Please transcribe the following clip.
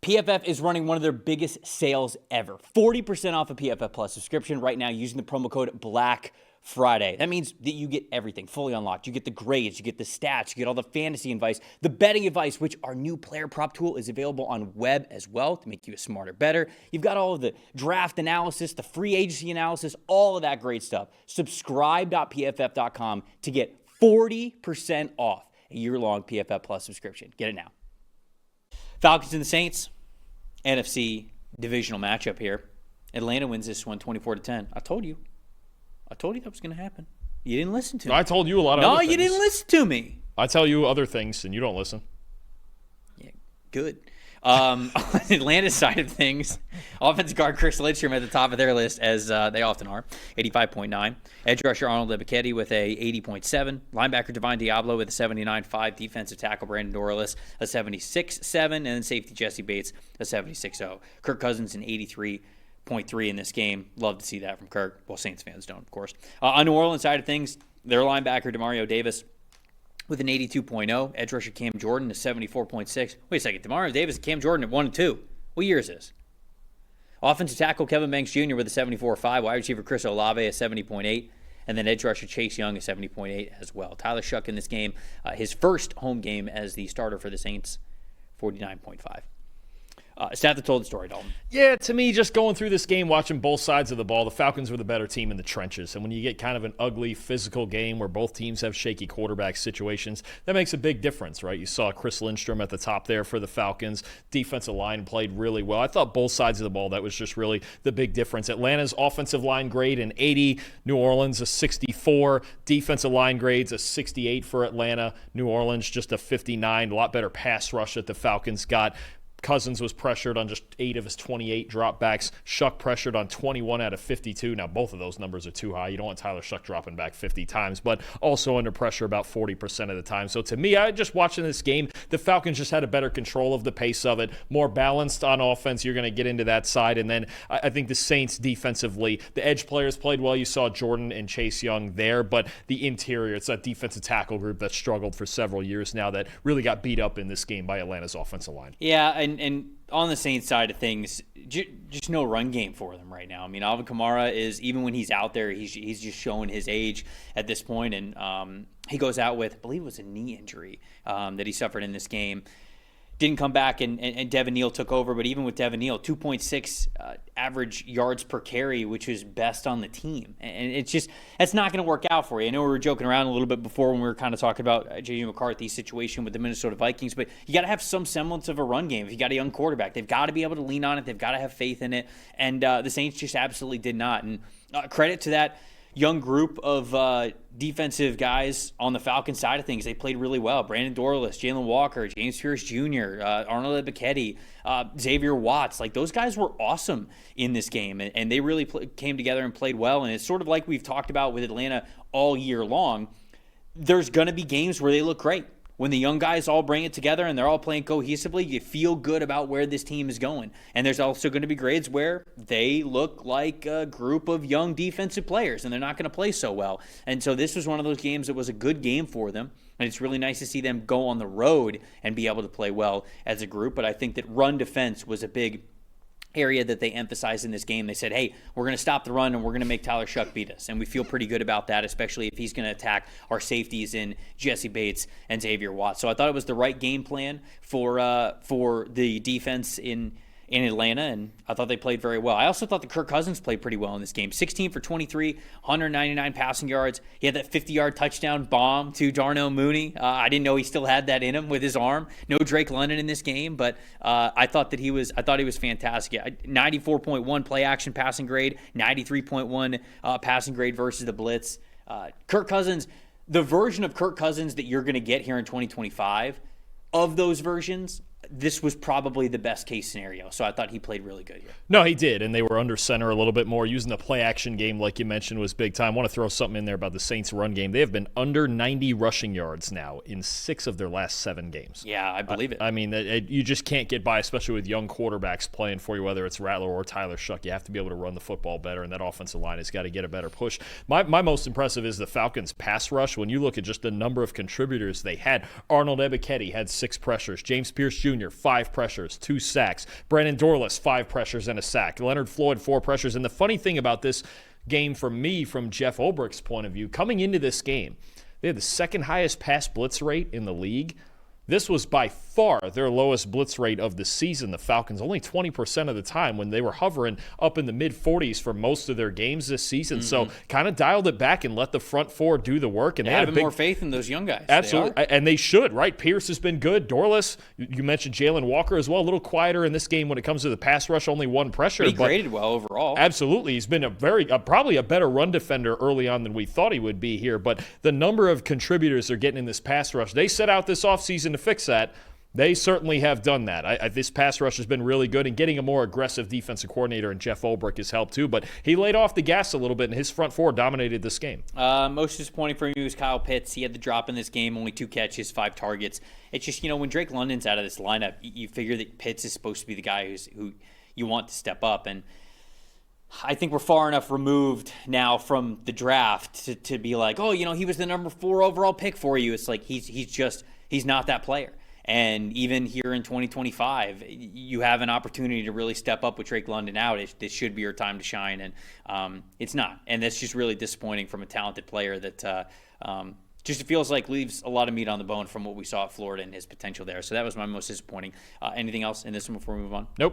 PFF is running one of their biggest sales ever. 40% off a PFF Plus subscription right now using the promo code BLACKFRIDAY. That means that you get everything fully unlocked. You get the grades, you get the stats, you get all the fantasy advice, the betting advice, which our new player prop tool is available on web as well to make you a smarter, better. You've got all of the draft analysis, the free agency analysis, all of that great stuff. Subscribe.pff.com to get 40% off a year-long PFF Plus subscription. Get it now. Falcons and the Saints, NFC divisional matchup here. Atlanta wins this one 24-10. I told you that was going to happen. You didn't listen to me. I told you a lot of other things. No, you didn't listen to me. I tell you other things, and you don't listen. Yeah, good. On Atlanta's side of things, offensive guard Chris Lidstrom at the top of their list, as they often are, 85.9. Edge rusher Arnold Ebiketie with a 80.7. Linebacker Divine Diablo with a 79.5. Defensive tackle Brandon Dorlus a 76.7. And then safety Jesse Bates a 76.0. Kirk Cousins an 83.3 in this game. Love to see that from Kirk. Well, Saints fans don't, of course. On New Orleans side of things, their linebacker Demario Davis with an 82.0. Edge rusher Cam Jordan, a 74.6. Wait a second. Demario Davis and Cam Jordan at 1 and 2. What year is this? Offensive tackle Kevin Banks Jr. with a 74.5. Wide receiver Chris Olave, a 70.8. And then edge rusher Chase Young, a 70.8 as well. Tyler Shuck in this game, his first home game as the starter for the Saints, 49.5. Stat that told the story, Dalton. Yeah, to me, just going through this game, watching both sides of the ball, the Falcons were the better team in the trenches. And when you get kind of an ugly physical game where both teams have shaky quarterback situations, that makes a big difference, right? You saw Chris Lidstrom at the top there for the Falcons. Defensive line played really well. I thought both sides of the ball, that was just really the big difference. Atlanta's offensive line grade, an 80. New Orleans, a 64. Defensive line grades, a 68 for Atlanta. New Orleans, just a 59. A lot better pass rush that the Falcons got. Cousins was pressured on just 8 of his 28 dropbacks. Shuck pressured on 21 out of 52. Now, both of those numbers are too high. You don't want Tyler Shuck dropping back 50 times, but also under pressure about 40% of the time. So to me, I just watching this game, the Falcons just had a better control of the pace of it, more balanced on offense. You're going to get into that side. And then I think the Saints defensively, the edge players played well. You saw Jordan and Chase Young there, but the interior, it's that defensive tackle group that struggled for several years now that really got beat up in this game by Atlanta's offensive line. Yeah, and on the Saints side of things, just no run game for them right now. I mean, Alvin Kamara is, even when he's out there, he's just showing his age at this point. And he goes out with, I believe it was a knee injury that he suffered in this game. Didn't come back, and Devin Neal took over. But even with Devin Neal, 2.6 average yards per carry, which was best on the team. And it's just, that's not going to work out for you. I know we were joking around a little bit before when we were kind of talking about J.J. McCarthy's situation with the Minnesota Vikings, but you got to have some semblance of a run game. If you got a young quarterback, they've got to be able to lean on it. They've got to have faith in it. And the Saints just absolutely did not. And credit to that young group of defensive guys on the Falcons side of things. They played really well. Brandon Dorlus, Jalen Walker, James Pierce Jr., Arnold Ebiketie, Xavier Watts. Like, those guys were awesome in this game, and they really came together and played well. And it's sort of like we've talked about with Atlanta all year long. There's going to be games where they look great. When the young guys all bring it together and they're all playing cohesively, you feel good about where this team is going. And there's also going to be grades where they look like a group of young defensive players and they're not going to play so well. And so this was one of those games that was a good game for them. And it's really nice to see them go on the road and be able to play well as a group. But I think that run defense was a big area that they emphasized in this game. They said, hey, we're going to stop the run and we're going to make Tyler Shuck beat us. And we feel pretty good about that, especially if he's going to attack our safeties in Jesse Bates and Xavier Watts. So I thought it was the right game plan for the defense in Atlanta, and I thought they played very well. I also thought that Kirk Cousins played pretty well in this game. 16 for 23, 199 passing yards. He had that 50-yard touchdown bomb to Darnell Mooney. I didn't know he still had that in him with his arm. No Drake London in this game, but I thought he was fantastic. 94.1 play action passing grade, 93.1 passing grade versus the blitz. Kirk Cousins, the version of Kirk Cousins that you're going to get here in 2025, of those versions, this was probably the best case scenario. So I thought he played really good here. No, he did, and they were under center a little bit more. Using the play-action game, like you mentioned, was big time. I want to throw something in there about the Saints' run game. They have been under 90 rushing yards now in 6 of their last 7 games. Yeah, I believe it. I mean, you just can't get by, especially with young quarterbacks playing for you, whether it's Rattler or Tyler Shuck. You have to be able to run the football better, and that offensive line has got to get a better push. My most impressive is the Falcons' pass rush. When you look at just the number of contributors they had, Arnold Ebiketie had 6 pressures. James Pierce Jr. Jr., 5 pressures, 2 sacks. Brandon Dorlus, 5 pressures and a sack. Leonard Floyd, 4 pressures. And the funny thing about this game for me, from Jeff Ulbricht's point of view, coming into this game, they had the second highest pass blitz rate in the league. This was by far their lowest blitz rate of the season. The Falcons, only 20% of the time, when they were hovering up in the mid-40s for most of their games this season. So kind of dialed it back and let the front four do the work. And they had more faith in those young guys. Absolutely. And they should, right? Pierce has been good. Dorlus, you mentioned Jalen Walker as well, a little quieter in this game when it comes to the pass rush, only 1 pressure. But he graded well overall. Absolutely. He's been probably a better run defender early on than we thought he would be here. But the number of contributors they're getting in this pass rush, they set out this offseason to fix that. They certainly have done that. This pass rush has been really good, and getting a more aggressive defensive coordinator in Jeff Ulbrich has helped too. But he laid off the gas a little bit, and his front four dominated this game. Most disappointing for me was Kyle Pitts. He had the drop in this game, only 2 catches, 5 targets. It's just, when Drake London's out of this lineup, you figure that Pitts is supposed to be the guy who you want to step up. And I think we're far enough removed now from the draft to be like, he was the number 4 overall pick for you. It's like he's not that player. And even here in 2025, you have an opportunity to really step up with Drake London out. This should be your time to shine, and it's not. And that's just really disappointing from a talented player that just feels like leaves a lot of meat on the bone from what we saw at Florida and his potential there. So that was my most disappointing. Anything else in this one before we move on? Nope.